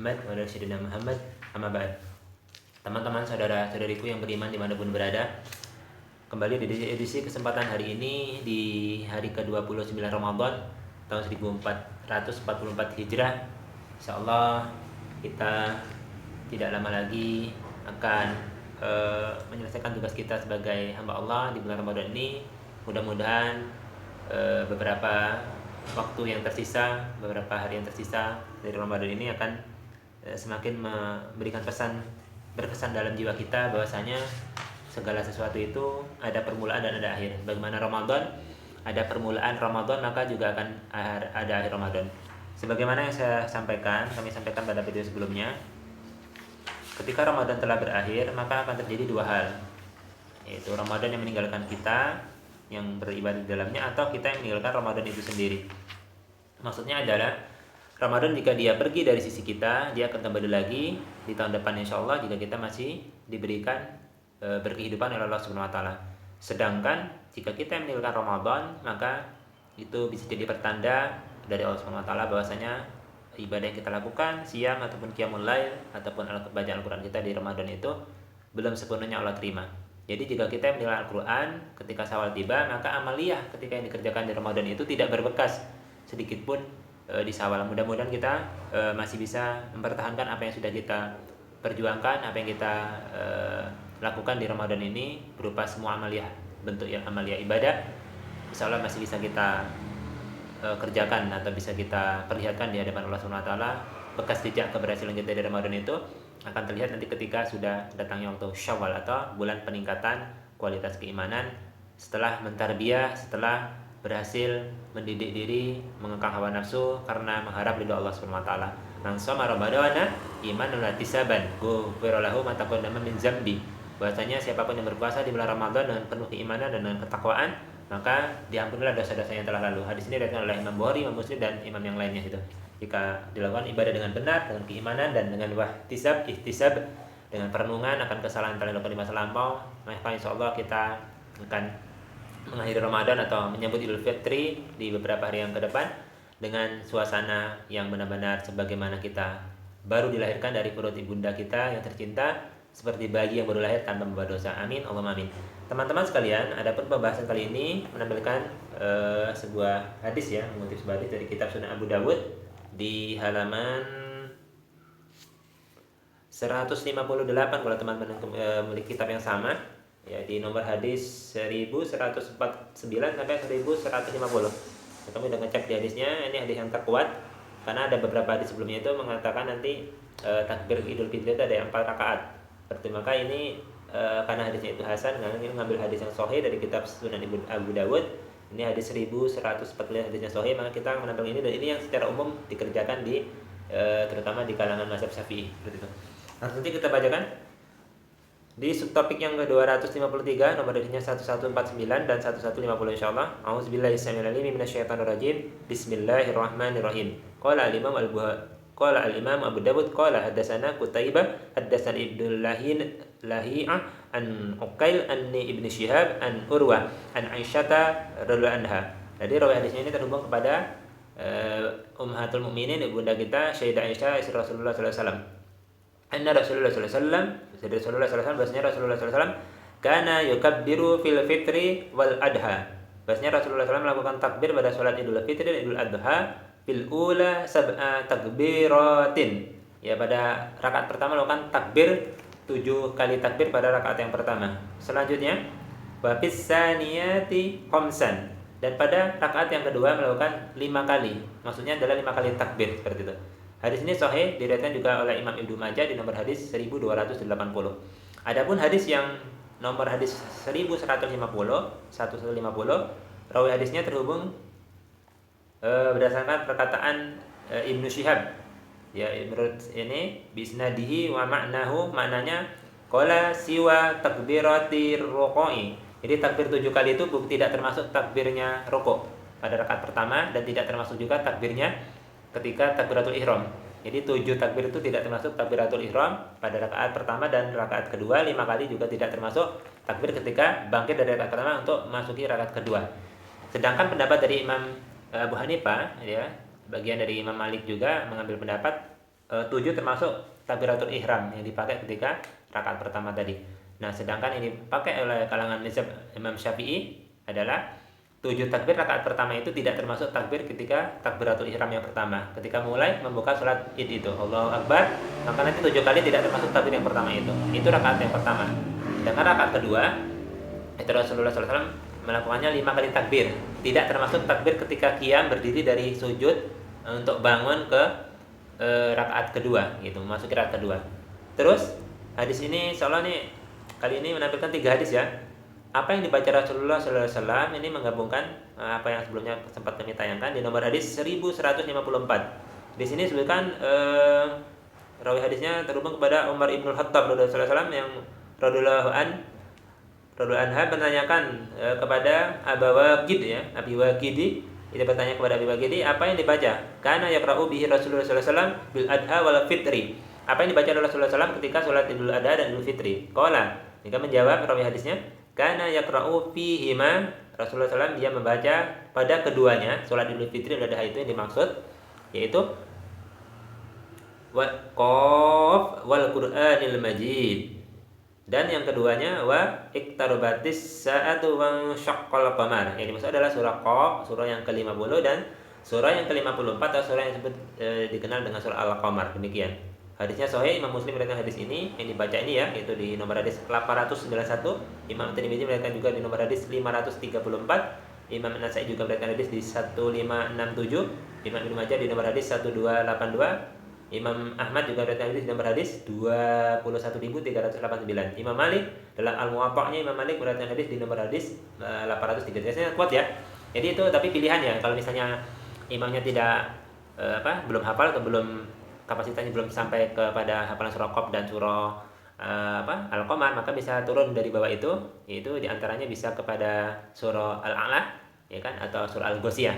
Muhammad wa ala sayyidina Muhammad. Amma ba'd. Teman-teman, saudara-saudariku yang beriman dimanapun berada, kembali di edisi kesempatan hari ini di hari ke-29 Ramadan tahun 1444 Hijrah. Insyaallah kita tidak lama lagi akan menyelesaikan tugas kita sebagai hamba Allah di bulan Ramadan ini. Mudah-mudahan beberapa waktu yang tersisa, beberapa hari yang tersisa dari Ramadan ini akan semakin memberikan berkesan dalam jiwa kita bahwasanya segala sesuatu itu ada permulaan dan ada akhir. Bagaimana Ramadan ada permulaan Ramadan, maka juga akan ada akhir Ramadan. Sebagaimana yang kami sampaikan pada video sebelumnya, ketika Ramadan telah berakhir, maka akan terjadi dua hal, yaitu Ramadan yang meninggalkan kita yang beribadah di dalamnya, atau kita yang meninggalkan Ramadan itu sendiri. Maksudnya adalah Ramadan jika dia pergi dari sisi kita, dia akan kembali lagi di tahun depan insyaallah jika kita masih diberikan berkehidupan oleh Allah Subhanahu wa taala. Sedangkan jika kita yang meninggalkan Ramadan, maka itu bisa jadi pertanda dari Allah Subhanahu wa taala bahwasanya ibadah yang kita lakukan, siam ataupun qiyamul lail ataupun bacaan Al-Qur'an kita di Ramadan itu belum sepenuhnya Allah terima. Jadi jika kita yang meninggalkan Al-Qur'an ketika Syawal tiba, maka amaliyah ketika yang dikerjakan di Ramadan itu tidak berbekas sedikit pun di Syawal. Mudah-mudahan kita masih bisa mempertahankan apa yang sudah kita perjuangkan, apa yang kita lakukan di Ramadan ini berupa semua amaliyah, bentuk yang amaliyah ibadah. Insyaallah masih bisa kita kerjakan atau bisa kita perlihatkan di hadapan Allah Subhanahu wa taala. Bekas jejak keberhasilan kita di Ramadan itu akan terlihat nanti ketika sudah datangnya waktu Syawal atau bulan peningkatan kualitas keimanan, setelah mentarbiyah, setelah berhasil mendidik diri, mengekang hawa nafsu karena mengharap ridha Allah Subhanahu wa taala. Man shoma ramadhana imanan wa ihtisaban ghufira lahu ma taqaddama min dzambi. Bahwasanya siapapun yang berpuasa di bulan Ramadan dengan penuh keimanan dan dengan ketakwaan, maka diampunilah dosa-dosa yang telah lalu. Hadis ini diriwayatkan oleh Imam Bukhari, Imam Muslim dan imam yang lainnya itu. Jika dilakukan ibadah dengan benar, dengan keimanan dan dengan ihtisab dengan perenungan akan kesalahan yang telah dilakukan di masa lampau, maka insyaallah kita akan mengakhiri Ramadan atau menyambut Idul Fitri di beberapa hari yang ke depan dengan suasana yang benar-benar sebagaimana kita baru dilahirkan dari perut ibunda kita yang tercinta, seperti bayi yang baru lahir tanpa membawa dosa. Amin, Allahumma amin. Teman-teman sekalian, adapun pembahasan kali ini menampilkan sebuah hadis ya, mengutip sebuah hadis dari kitab Sunan Abu Dawud di halaman 158 kalau teman-teman memiliki kitab yang sama ya, di nomor hadis 1149 sampai 1150. Kami udah ngecek di hadisnya, ini hadis yang terkuat karena ada beberapa hadis sebelumnya itu mengatakan nanti takbir Idul Fitri itu ada 4 rakaat. Berarti maka ini karena hadisnya itu hasan, karena ini mengambil hadis yang sahih dari kitab Sunan Abu Dawud. Ini hadis 1145 hadisnya sahih, maka kita menambah ini, dan ini yang secara umum dikerjakan di terutama di kalangan mazhab Syafi'i seperti itu. Nah, nanti kita bacakan di subtopik yang ke-253, nomor hadisnya 1149 dan 1150 insyaallah. A'udzubillahi samil alim minasyaitonir rajim. Bismillahirrahmanirrahim. Qala al-Imam Abu Dawud qala hadatsana Qutaibah hadatsana Ibnu Lahi'ah an Uqail anni Ibnu Syihab an Urwah an Aisyata radhiyallahu anha. Jadi rawi hadisnya ini terhubung kepada Ummahatul Mukminin, ibunda kita Sayyidah Aisyah istri Rasulullah sallallahu alaihi wasallam. Anna Rasulullah sallallahu alaihi wasallam, Rasulullah sallallahu alaihi wasallam, bahwasanya Rasulullah sallallahu alaihi wasallam kana yukabbiru fil fitri wal adha. Bahwasanya Rasulullah sallallahu alaihi wasallam melakukan takbir pada salat Idul Fitri dan Idul Adha fil ula sab'a takbiratin. Ya, pada rakaat pertama melakukan takbir 7 kali takbir pada rakaat yang pertama. Selanjutnya wa fis saniyati khamsan, dan pada rakaat yang kedua melakukan 5 kali. Maksudnya adalah 5 kali takbir seperti itu. Hadis ini sahih, diriwayatkan juga oleh Imam Ibnu Majah di nomor hadis 1280. Adapun hadis yang nomor hadis 1150, rawi hadisnya terhubung berdasarkan perkataan Ibnu Syihab. Ya, menurut ini bisnadihi wa ma'nahu, maknanya qala siwa takbiratir ruku'i. Jadi takbir 7 kali itu tidak termasuk takbirnya rukuk pada rakaat pertama dan tidak termasuk juga takbirnya ketika takbiratul ihram. Jadi 7 takbir itu tidak termasuk takbiratul ihram pada rakaat pertama, dan rakaat kedua 5 kali juga tidak termasuk takbir ketika bangkit dari rakaat pertama untuk masuki rakaat kedua. Sedangkan pendapat dari Imam Abu Hanifah ya, bagian dari Imam Malik juga mengambil pendapat 7 termasuk takbiratul ihram yang dipakai ketika rakaat pertama tadi. Nah, sedangkan ini dipakai oleh kalangan mazhab Imam Syafi'i adalah 7 takbir rakaat pertama itu tidak termasuk takbir ketika takbiratul ihram yang pertama. Ketika mulai membuka sholat id itu, Allahu Akbar, maka nanti 7 kali tidak termasuk takbir yang pertama itu. Itu rakaat yang pertama. Sedangkan rakaat kedua, itu Rasulullah SAW melakukannya 5 kali takbir. Tidak termasuk takbir ketika qiyam berdiri dari sujud untuk bangun ke rakaat kedua gitu, memasuki rakaat kedua. Terus hadis ini insyaallah nih kali ini menampilkan 3 hadis ya. Apa yang dibaca Rasulullah SAW ini menggabungkan apa yang sebelumnya sempat kami tayangkan di nomor hadis 1154. Di sini disebutkan rawi hadisnya terhubung kepada Umar ibn Khattab radhiyallahu SAW yang radhiyallahu anha menanyakan kepada Abu Waqid ya, Abi Waqidi. Dia bertanya kepada Abi Waqidi, apa yang dibaca? Kana yaqra'u bihi Rasulullah SAW bil adha wal fitri. Apa yang dibaca oleh Rasulullah SAW ketika sholat Idul Adha dan Idul Fitri? Qala, jika menjawab rawi hadisnya, kana yaqra'u fihima. Rasulullah SAW dia membaca pada keduanya, sholat Idul Fitri dan Adha itu yang dimaksud, yaitu wa qaf wal Qur'anil Majid. Dan yang keduanya wa iqtarabatis sa'atu wa syaqqal qamar. Yang dimaksud adalah surah Qaf, surah yang ke-50 dan surah yang ke-54 atau surah yang disebut dikenal dengan surah Al-Qamar. Demikian. Hadisnya sahih, Imam Muslim meriwayatkan hadis ini yang dibaca ini ya, yaitu di nomor hadis 891. Imam Tirmidzi meriwayatkan juga di nomor hadis 534. Imam An-Nasa'i juga meriwayatkan hadis di 1567. Imam Ibnu Majah di nomor hadis 1282. Imam Ahmad juga meriwayatkan hadis di nomor hadis 21389. Imam Malik dalam Al-Muwatta'nya Imam Malik meriwayatkan hadis di nomor hadis 803. Biasanya kuat ya. Jadi itu tapi pilihan ya. Kalau misalnya imamnya tidak belum hafal atau belum kapasitasnya belum sampai kepada hafalan surah Qaf dan surah Al-Qamar, maka bisa turun dari bawah itu, yaitu diantaranya bisa kepada surah Al-A'la ya kan, atau surah Al-Ghasyiyah.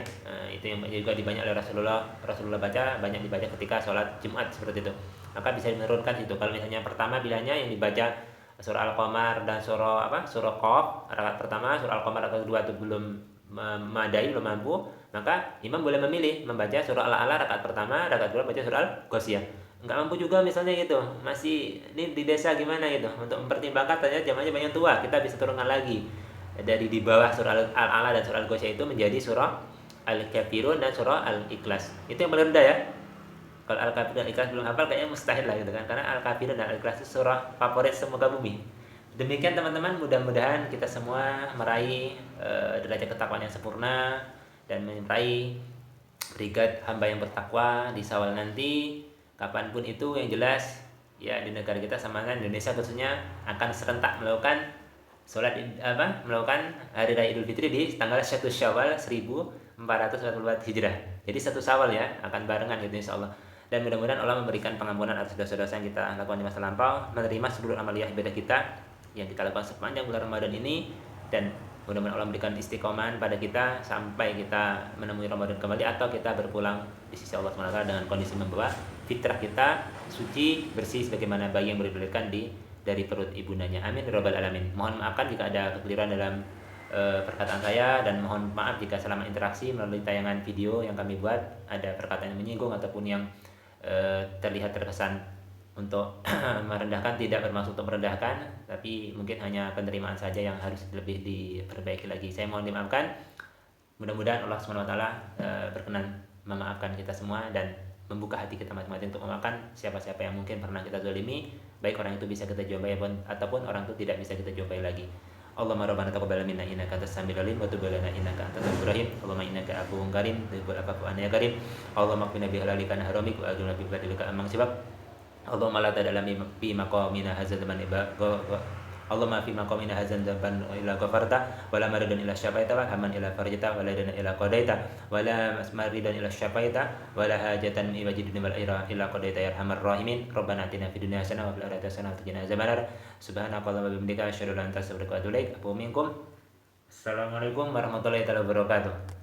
Itu yang juga dibanyak oleh Rasulullah baca, banyak dibaca ketika sholat Jumat seperti itu. Maka bisa menurunkan itu. Kalau misalnya pertama bilangnya yang dibaca surah Al-Qamar dan surah Qaf rakaat pertama, surah Al-Qamar rakaat kedua itu belum memadai, belum mampu, maka imam boleh memilih membaca surah Al-A'la rakaat pertama, rakaat kedua baca surah Al-Ghasyiyah. Enggak mampu juga misalnya gitu, masih ini di desa gimana gitu, untuk mempertimbangkan ternyata jamaahnya banyak tua, kita bisa turunkan lagi dari di bawah surah Al-A'la dan surah Al-Ghasyiyah itu menjadi surah Al-Kafirun dan surah Al-Ikhlas. Itu yang paling rendah ya. Kalau Al-Kafirun dan Al-Ikhlas belum hafal kayaknya mustahil lah gitu kan, karena Al-Kafirun dan Al-Ikhlas itu surah favorit semoga bumi. Demikian teman-teman, mudah-mudahan kita semua meraih derajat ketakwaan yang sempurna dan meraih peringkat hamba yang bertakwa di Syawal nanti, kapanpun itu yang jelas ya di negara kita sama dengan Indonesia khususnya akan serentak melakukan melakukan hari raya Idul Fitri di tanggal 1 Syawal 1444 Hijrah. Jadi 1 Syawal ya, akan barengan gitu insyaallah. Dan mudah-mudahan Allah memberikan pengampunan atas dosa-dosa yang kita lakukan di masa lampau, menerima seluruh amaliyah ibadah kita yang kita lakukan sepanjang bulan Ramadan ini, dan mudah-mudahan Allah memberikan istiqomah pada kita sampai kita menemui Ramadan kembali atau kita berpulang di sisi Allah SWT dengan kondisi membawa fitrah kita suci, bersih sebagaimana bayi yang dilahirkan dari perut ibundanya. Amin ya rabbal alamin. Mohon maafkan jika ada kekeliruan dalam perkataan saya, dan mohon maaf jika selama interaksi melalui tayangan video yang kami buat ada perkataan yang menyinggung ataupun yang terlihat terkesan untuk merendahkan. Tidak bermaksud untuk merendahkan, tapi mungkin hanya penerimaan saja yang harus lebih diperbaiki lagi. Saya mohon dimaafkan. Mudah-mudahan Allah SWT berkenan memaafkan kita semua dan membuka hati kita masing-masing untuk memaafkan siapa-siapa yang mungkin pernah kita zalimi, baik orang itu bisa kita jumpai ataupun orang itu tidak bisa kita jumpai lagi. Allahumma rabbana taqabbal minna innaka antas samiul alim wa tub alaina innaka antat tawwabur rahim. Allahumma innaka afuwwun karim tuhibbul afwa anna ya karim. Allahumma qina bi halalika an haramik wa ajurna bi fadlika amman sibak. Allahumma la tad'alami fi maqamina hadzal man Allahumma fi maqamina hadzal dzamban ila ghafarta wa la maridan ila syafaita wa hamman ila farjata wa la dana ila qadaita wa la maridan ila syafaita wa la hajatan min wajidina wal ila qadaita ya arhamar rahimin. Rabbana atina fid dunya hasanah wa fil akhirati hasanah wa qina azabannar. Subhanakallahumma wa bihamdika asyhadu an la ilaha illa anta astaghfiruka wa atubu ilaik. Assalamualaikum warahmatullahi wabarakatuh.